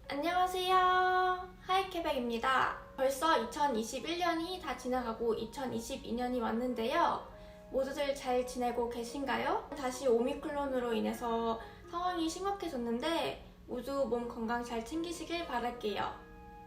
안녕하세요. 하이케백입니다. 벌써 2021년이 다 지나가고 2022년이 왔는데요. 모두들 잘 지내고 계신가요? 다시 오미크론으로 인해서 상황이 심각해졌는데 모두 몸 건강 잘 챙기시길 바랄게요.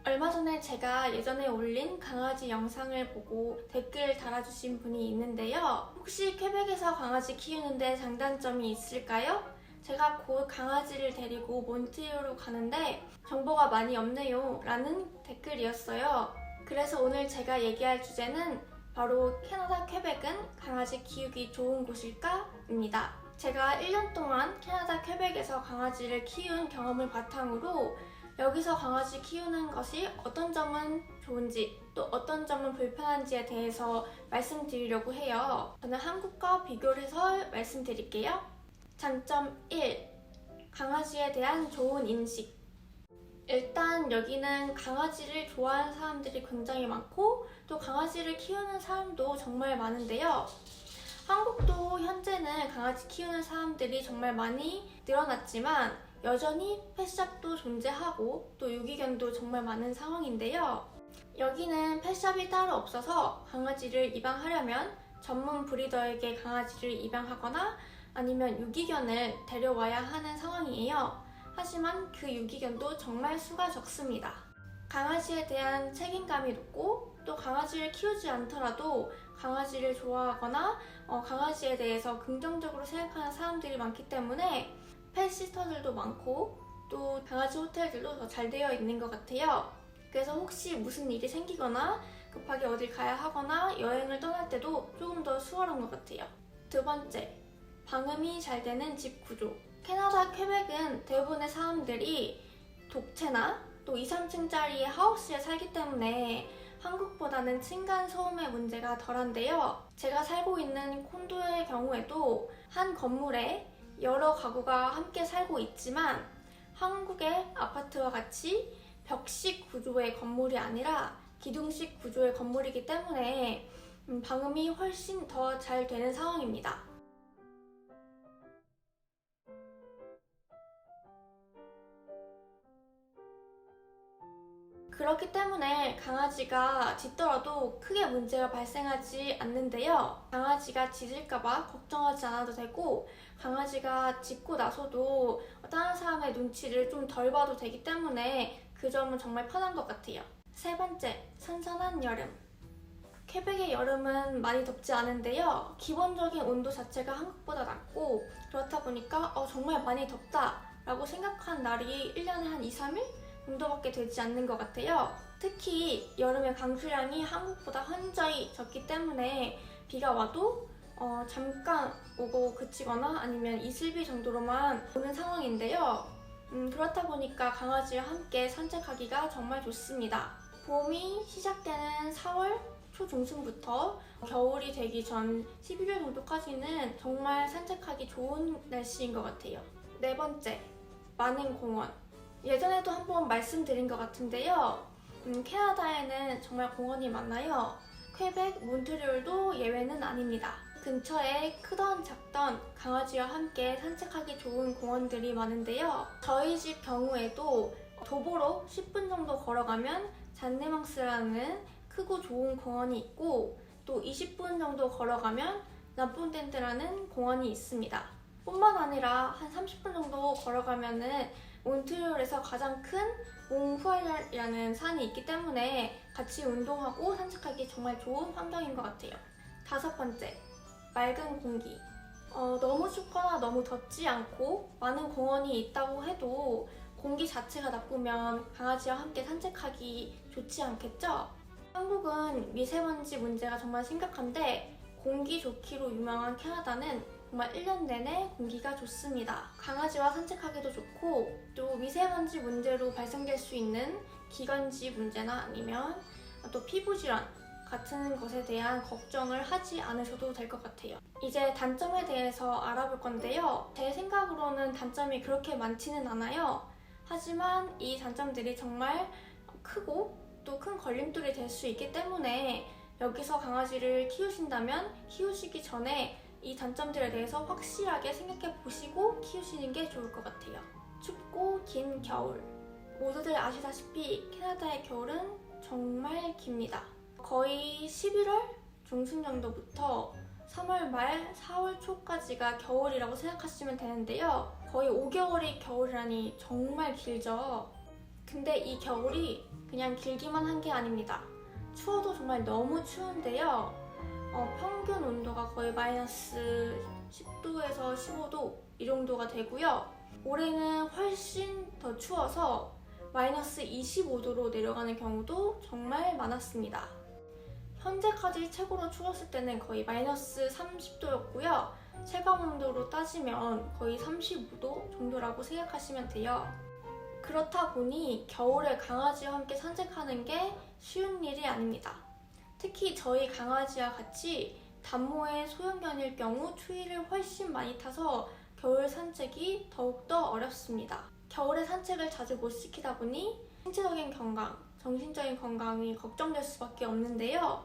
얼마 전에 제가 예전에 올린 강아지 영상을 보고 댓글 달아주신 분이 있는데요. 혹시 퀘벡에서 강아지 키우는데 장단점이 있을까요? 제가 곧 강아지를 데리고 몬트리올로 가는데 정보가 많이 없네요 라는 댓글이었어요. 그래서 오늘 제가 얘기할 주제는 바로 캐나다 퀘벡은 강아지 키우기 좋은 곳일까? 입니다. 제가 1년 동안 캐나다 퀘벡에서 강아지를 키운 경험을 바탕으로 여기서 강아지 키우는 것이 어떤 점은 좋은지 또 어떤 점은 불편한지에 대해서 말씀드리려고 해요. 저는 한국과 비교를 해서 말씀드릴게요. 장점 1. 강아지에 대한 좋은 인식. 일단 여기는 강아지를 좋아하는 사람들이 굉장히 많고 또 강아지를 키우는 사람도 정말 많은데요. 한국도 현재는 강아지 키우는 사람들이 정말 많이 늘어났지만 여전히 펫샵도 존재하고 또 유기견도 정말 많은 상황인데요. 여기는 펫샵이 따로 없어서 강아지를 입양하려면 전문 브리더에게 강아지를 입양하거나 아니면 유기견을 데려와야 하는 상황이에요. 하지만 그 유기견도 정말 수가 적습니다. 강아지에 대한 책임감이 높고 또 강아지를 키우지 않더라도 강아지를 좋아하거나 강아지에 대해서 긍정적으로 생각하는 사람들이 많기 때문에 펫시터들도 많고 또 강아지 호텔들도 더 잘 되어 있는 것 같아요. 그래서 혹시 무슨 일이 생기거나 급하게 어딜 가야 하거나 여행을 떠날 때도 조금 더 수월한 것 같아요. 두 번째, 방음이 잘 되는 집 구조. 캐나다 퀘벡은 대부분의 사람들이 독채나 또 2, 3층짜리 하우스에 살기 때문에 한국보다는 층간소음의 문제가 덜한데요. 제가 살고 있는 콘도의 경우에도 한 건물에 여러 가구가 함께 살고 있지만 한국의 아파트와 같이 벽식 구조의 건물이 아니라 기둥식 구조의 건물이기 때문에 방음이 훨씬 더 잘 되는 상황입니다. 그렇기 때문에 강아지가 짖더라도 크게 문제가 발생하지 않는데요. 강아지가 짖을까봐 걱정하지 않아도 되고 강아지가 짖고 나서도 다른 사람의 눈치를 좀 덜 봐도 되기 때문에 그 점은 정말 편한 것 같아요. 세 번째, 선선한 여름. 퀘벡의 여름은 많이 덥지 않은데요. 기본적인 온도 자체가 한국보다 낮고 그렇다 보니까 정말 많이 덥다 라고 생각한 날이 1년에 한 2, 3일? 정도밖에 되지 않는 것 같아요. 특히 여름의 강수량이 한국보다 현저히 적기 때문에 비가 와도 잠깐 오고 그치거나 아니면 이슬비 정도로만 오는 상황인데요. 그렇다 보니까 강아지와 함께 산책하기가 정말 좋습니다. 봄이 시작되는 4월 초중순부터 겨울이 되기 전 11월 정도까지는 정말 산책하기 좋은 날씨인 것 같아요. 네 번째, 많은 공원. 예전에도 한번 말씀드린 것 같은데요. 캐나다에는 정말 공원이 많아요. 퀘벡, 몬트리올도 예외는 아닙니다. 근처에 크던 작던 강아지와 함께 산책하기 좋은 공원들이 많은데요. 저희 집 경우에도 도보로 10분 정도 걸어가면 잔네망스라는 크고 좋은 공원이 있고 또 20분 정도 걸어가면 나쁜댄드라는 공원이 있습니다. 뿐만 아니라 한 30분 정도 걸어가면은 몬트리올에서 가장 큰 몽후아이라는 산이 있기 때문에 같이 운동하고 산책하기 정말 좋은 환경인 것 같아요. 다섯 번째, 맑은 공기. 너무 춥거나 너무 덥지 않고 많은 공원이 있다고 해도 공기 자체가 나쁘면 강아지와 함께 산책하기 좋지 않겠죠? 한국은 미세먼지 문제가 정말 심각한데 공기 좋기로 유명한 캐나다는 정말 1년 내내 공기가 좋습니다. 강아지와 산책하기도 좋고 또 미세먼지 문제로 발생될 수 있는 기관지 문제나 아니면 또 피부질환 같은 것에 대한 걱정을 하지 않으셔도 될 것 같아요. 이제 단점에 대해서 알아볼 건데요. 제 생각으로는 단점이 그렇게 많지는 않아요. 하지만 이 단점들이 정말 크고 또 큰 걸림돌이 될 수 있기 때문에 여기서 강아지를 키우신다면 키우시기 전에 이 단점들에 대해서 확실하게 생각해 보시고 키우시는 게 좋을 것 같아요. 춥고 긴 겨울. 모두들 아시다시피 캐나다의 겨울은 정말 깁니다. 거의 11월 중순 정도부터 3월 말, 4월 초까지가 겨울이라고 생각하시면 되는데요. 거의 5개월이 겨울이라니 정말 길죠. 근데 이 겨울이 그냥 길기만 한 게 아닙니다. 추워도 정말 너무 추운데요. 평균 온도가 거의 마이너스 10도에서 15도 이 정도가 되고요. 올해는 훨씬 더 추워서 마이너스 25도로 내려가는 경우도 정말 많았습니다. 현재까지 최고로 추웠을 때는 거의 마이너스 30도였고요. 체감 온도로 따지면 거의 35도 정도라고 생각하시면 돼요. 그렇다 보니 겨울에 강아지와 함께 산책하는 게 쉬운 일이 아닙니다. 특히 저희 강아지와 같이 단모의 소형견일 경우 추위를 훨씬 많이 타서 겨울 산책이 더욱더 어렵습니다. 겨울에 산책을 자주 못 시키다 보니 신체적인 건강, 정신적인 건강이 걱정될 수밖에 없는데요.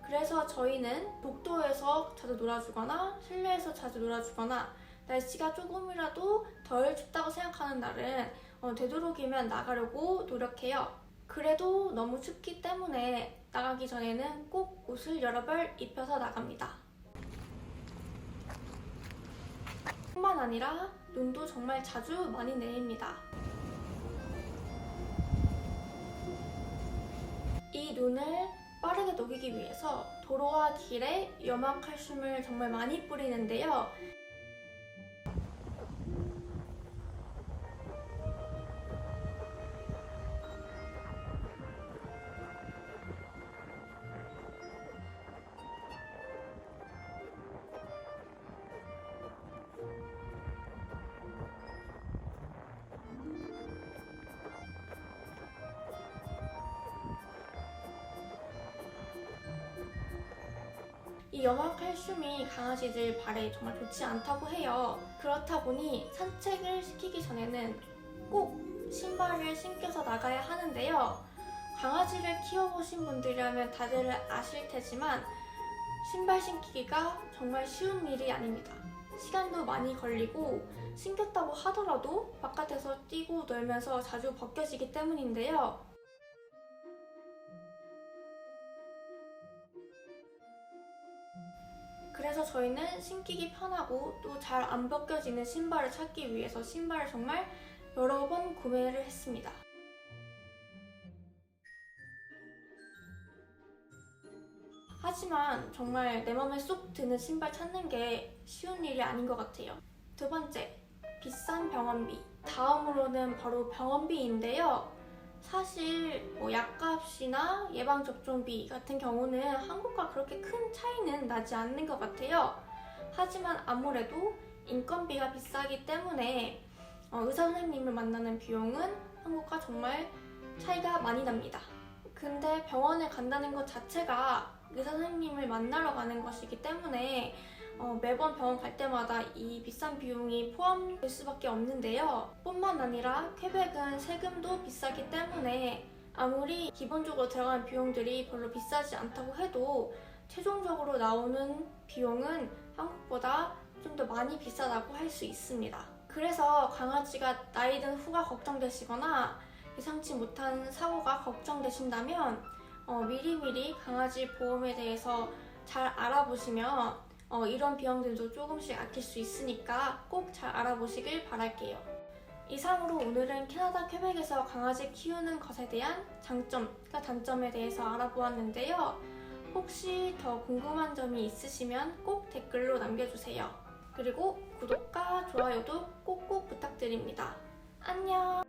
그래서 저희는 복도에서 자주 놀아주거나 실내에서 자주 놀아주거나 날씨가 조금이라도 덜 춥다고 생각하는 날은 되도록이면 나가려고 노력해요. 그래도 너무 춥기 때문에 나가기 전에는 꼭 옷을 여러 벌 입혀서 나갑니다. 뿐만 아니라 눈도 정말 자주 많이 내립니다. 이 눈을 빠르게 녹이기 위해서 도로와 길에 염화칼슘을 정말 많이 뿌리는데요. 이 염화칼슘이 강아지들 발에 정말 좋지 않다고 해요. 그렇다 보니 산책을 시키기 전에는 꼭 신발을 신겨서 나가야 하는데요. 강아지를 키워보신 분들이라면 다들 아실 테지만 신발 신기기가 정말 쉬운 일이 아닙니다. 시간도 많이 걸리고 신겼다고 하더라도 바깥에서 뛰고 놀면서 자주 벗겨지기 때문인데요. 그래서 저희는 신기기 편하고 또 잘 안 벗겨지는 신발을 찾기 위해서 신발을 정말 여러 번 구매를 했습니다. 하지만 정말 내 맘에 쏙 드는 신발 찾는 게 쉬운 일이 아닌 것 같아요. 두 번째, 비싼 병원비. 다음으로는 바로 병원비인데요. 사실 약값이나 예방접종비 같은 경우는 한국과 그렇게 큰 차이는 나지 않는 것 같아요. 하지만 아무래도 인건비가 비싸기 때문에 의사 선생님을 만나는 비용은 한국과 정말 차이가 많이 납니다. 근데 병원에 간다는 것 자체가 의사 선생님을 만나러 가는 것이기 때문에 매번 병원 갈 때마다 이 비싼 비용이 포함될 수밖에 없는데요. 뿐만 아니라 퀘벡은 세금도 비싸기 때문에 아무리 기본적으로 들어가는 비용들이 별로 비싸지 않다고 해도 최종적으로 나오는 비용은 한국보다 좀 더 많이 비싸다고 할 수 있습니다. 그래서 강아지가 나이 든 후가 걱정되시거나 예상치 못한 사고가 걱정되신다면 미리미리 강아지 보험에 대해서 잘 알아보시면 이런 비용들도 조금씩 아낄 수 있으니까 꼭 잘 알아보시길 바랄게요. 이상으로 오늘은 캐나다 퀘벡에서 강아지 키우는 것에 대한 장점과 단점에 대해서 알아보았는데요. 혹시 더 궁금한 점이 있으시면 꼭 댓글로 남겨주세요. 그리고 구독과 좋아요도 꼭꼭 부탁드립니다. 안녕!